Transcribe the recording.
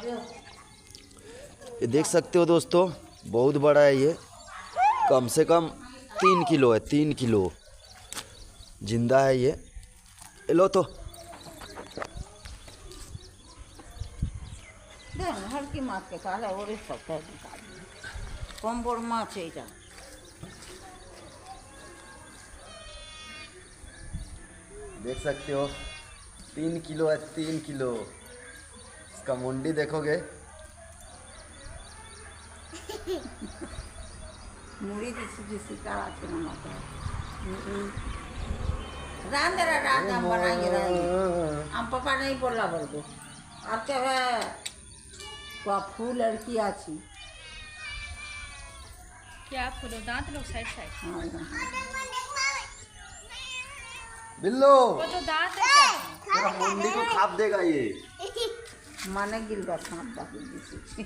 ये देख सकते हो दोस्तों, बहुत बड़ा है ये, कम से कम 3 किलो है, 3 किलो जिंदा है ये। लो तो हल्की माछ के काला और सकता है कम बड़ माछ है এটা देख सकते हो 3 किलो है, 3 किलो। इसका मुंडी देखोगे, मुड़ी जिसी का आते ना माता रांधरा रात हम बनाएंगे हम पापा नहीं बोला बोल दो अब तो है वो फूल लड़की आची क्या फूलो दांत लोग साइड साइड बिल्लो वो तो दांत है क्या? तेरा मुंडी को खाप देगा ये। माने गिल का सांप बाकी जिसी